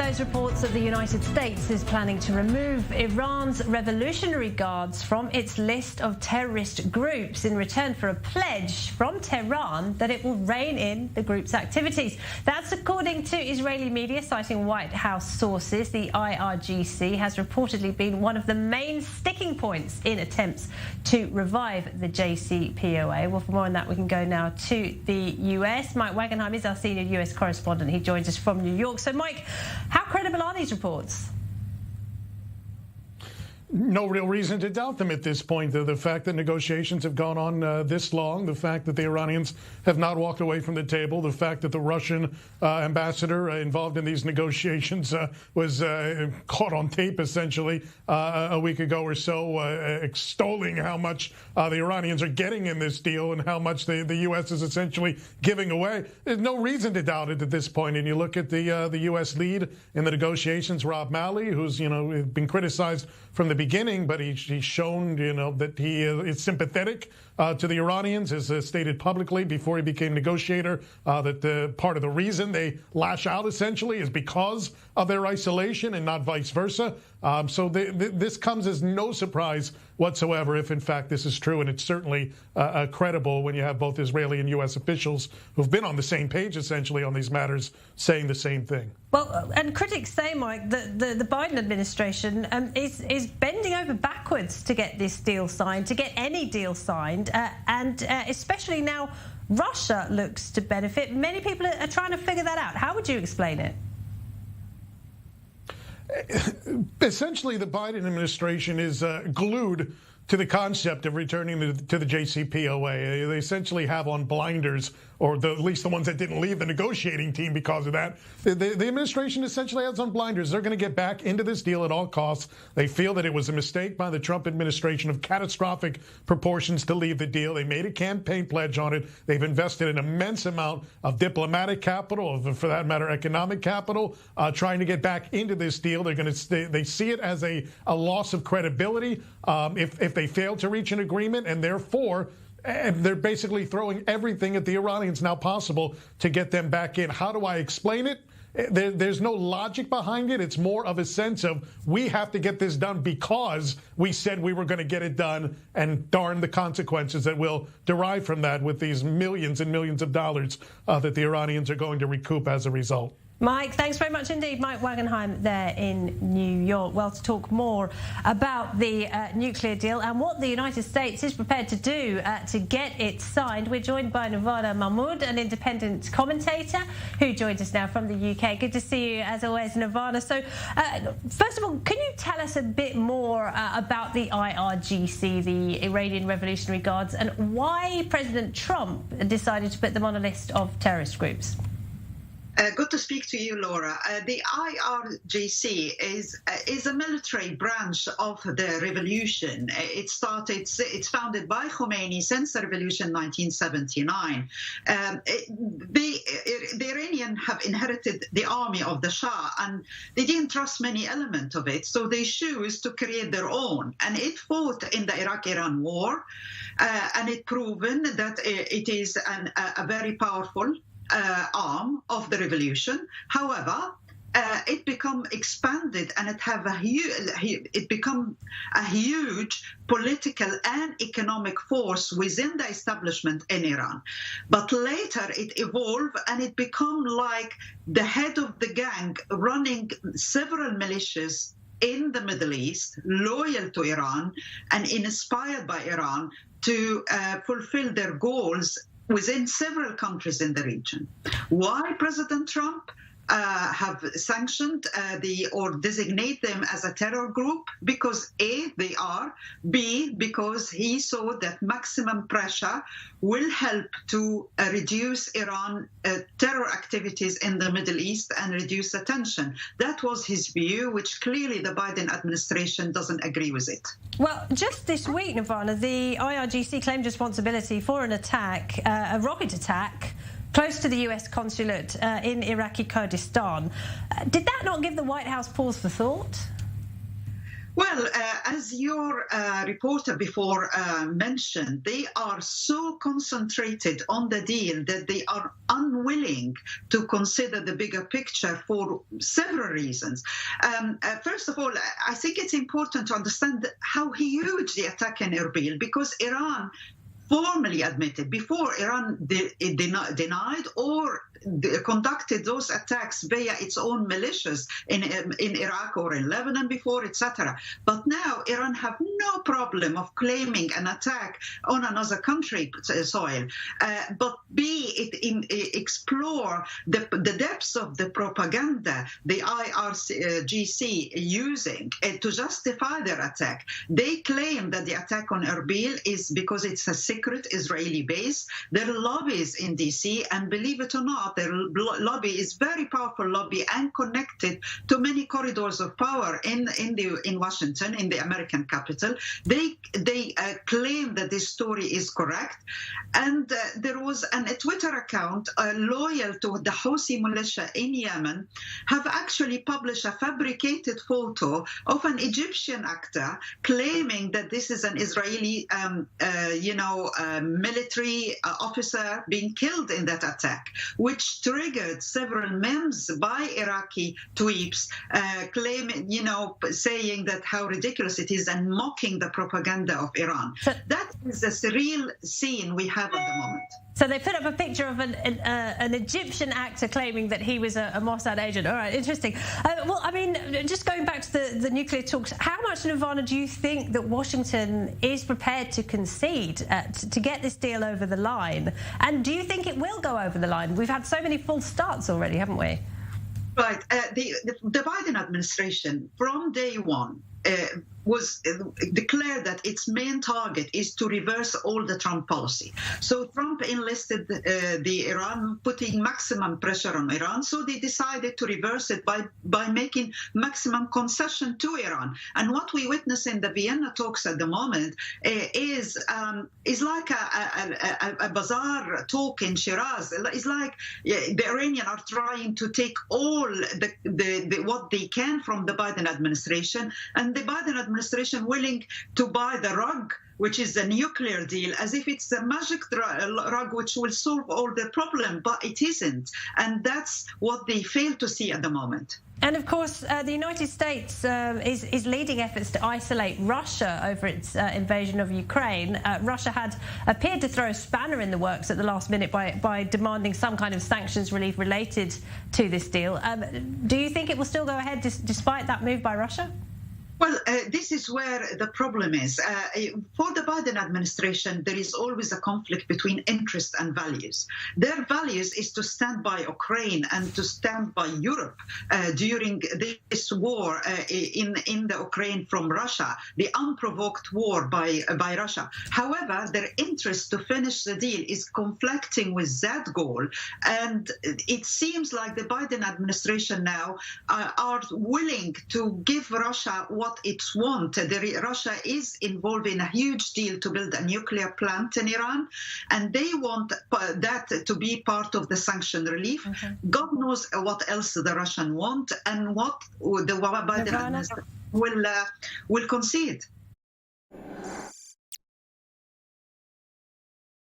those reports that the United States is planning to remove Iran's Revolutionary Guards from its list of terrorist groups in return for a pledge from Tehran that it will rein in the group's activities. That's according to Israeli media, citing White House sources. The IRGC has reportedly been one of the main sticking points in attempts to revive the JCPOA. Well, for more on that, we can go now to the US. Mike Wagenheim is our senior US correspondent. He joins us from New York. So, Mike, how credible are these reports? No real reason to doubt them at this point. The fact that negotiations have gone on this long, the fact that the Iranians have not walked away from the table, the fact that the Russian ambassador involved in these negotiations was caught on tape, essentially, a week ago or so, extolling how much the Iranians are getting in this deal and how much the U.S. is essentially giving away. There's no reason to doubt it at this point. And you look at the U.S. lead in the negotiations, Rob Malley, who's been criticized from the beginning, but he's shown, that he is sympathetic to the Iranians, as stated publicly before he became negotiator, that part of the reason they lash out essentially is because of their isolation and not vice versa. So this comes as no surprise whatsoever if, in fact, this is true. And it's certainly credible when you have both Israeli and U.S. officials who've been on the same page, essentially, on these matters, saying the same thing. Well, and critics say, Mike, that the Biden administration is bending over backwards to get this deal signed, to get any deal signed, and especially now Russia looks to benefit. Many people are trying to figure that out. How would you explain it? Essentially, the Biden administration is glued to the concept of returning to the JCPOA. They essentially have on blinders, or at least the ones that didn't leave the negotiating team because of that. The administration essentially has on blinders. They're going to get back into this deal at all costs. They feel that it was a mistake by the Trump administration of catastrophic proportions to leave the deal. They made a campaign pledge on it. They've invested an immense amount of diplomatic capital, for that matter, economic capital, trying to get back into this deal. They see it as a loss of credibility if they fail to reach an agreement, and therefore they're basically throwing everything at the Iranians now possible to get them back in. How do I explain it? There's no logic behind it. It's more of a sense of, we have to get this done because we said we were going to get it done, and darn the consequences that will derive from that with these millions and millions of dollars that the Iranians are going to recoup as a result. Mike, thanks very much indeed. Mike Wagenheim there in New York. Well, to talk more about the nuclear deal and what the United States is prepared to do to get it signed, we're joined by Nervana Mahmoud, an independent commentator who joins us now from the UK. Good to see you, as always, Nervana. So, first of all, can you tell us a bit more about the IRGC, the Iranian Revolutionary Guards, and why President Trump decided to put them on a list of terrorist groups? Good to speak to you, Laura. The IRGC is a military branch of the revolution. It's founded by Khomeini since the revolution 1979. The Iranians have inherited the army of the Shah, and they didn't trust many elements of it, so they choose to create their own. And it fought in the Iraq-Iran war, and it proven that it is a very powerful arm of the revolution. However, it become expanded, and it become a huge political and economic force within the establishment in Iran. But later it evolved, and it become like the head of the gang running several militias in the Middle East, loyal to Iran and inspired by Iran to fulfill their goals within several countries in the region. Why President Trump have sanctioned or designate them as a terror group? Because A, they are. B, because he saw that maximum pressure will help to reduce Iran terror activities in the Middle East and reduce the tension. That was his view, which clearly the Biden administration doesn't agree with it. Well, just this week, Nervana, the IRGC claimed responsibility for an attack, a rocket attack, close to the US consulate in Iraqi Kurdistan. Did that not give the White House pause for thought? Well, as your reporter before mentioned, they are so concentrated on the deal that they are unwilling to consider the bigger picture for several reasons. First of all, I think it's important to understand how huge the attack in Erbil, because Iran formally admitted before Iran denied or conducted those attacks via its own militias in Iraq or in Lebanon before, etc. But now Iran have no problem of claiming an attack on another country soil, but explore the depths of the propaganda the IRGC using to justify their attack. They claim that the attack on Erbil is because it's a secret Israeli base. Their lobbies in DC, and believe it or not, their lobby is very powerful lobby and connected to many corridors of power in Washington, in the American capital. They claim that this story is correct, and there was a Twitter account loyal to the Houthi militia in Yemen have actually published a fabricated photo of an Egyptian actor claiming that this is an Israeli military officer being killed in that attack, which triggered several memes by Iraqi tweets claiming, saying that how ridiculous it is and mocking the propaganda of Iran. So that is a surreal scene we have at the moment. So they put up a picture of an Egyptian actor claiming that he was a Mossad agent. All right, interesting. Well, I mean, just going back to the nuclear talks, how much, Nervana, do you think that Washington is prepared to concede to get this deal over the line? And do you think it will go over the line? We've had so many false starts already, haven't we? Right. The Biden administration, from day one, was declared that its main target is to reverse all the Trump policy. So Trump enlisted the Iran, putting maximum pressure on Iran. So they decided to reverse it by making maximum concession to Iran. And what we witness in the Vienna talks at the moment is like a bazaar talk in Shiraz. It's like the Iranians are trying to take all what they can from the Biden administration, and the Biden administration willing to buy the rug, which is a nuclear deal, as if it's a magic rug which will solve all the problem, but it isn't. And that's what they fail to see at the moment. And of course, the United States is leading efforts to isolate Russia over its invasion of Ukraine. Russia had appeared to throw a spanner in the works at the last minute by demanding some kind of sanctions relief related to this deal. Do you think it will still go ahead despite that move by Russia? Well, this is where the problem is. For the Biden administration, there is always a conflict between interest and values. Their values is to stand by Ukraine and to stand by Europe during this war in the Ukraine from Russia, the unprovoked war by Russia. However, their interest to finish the deal is conflicting with that goal. And it seems like the Biden administration now are willing to give Russia what it wants. Russia is involved in a huge deal to build a nuclear plant in Iran, and they want that to be part of the sanction relief. Okay. God knows what else the Russians want and what the Biden administration will concede.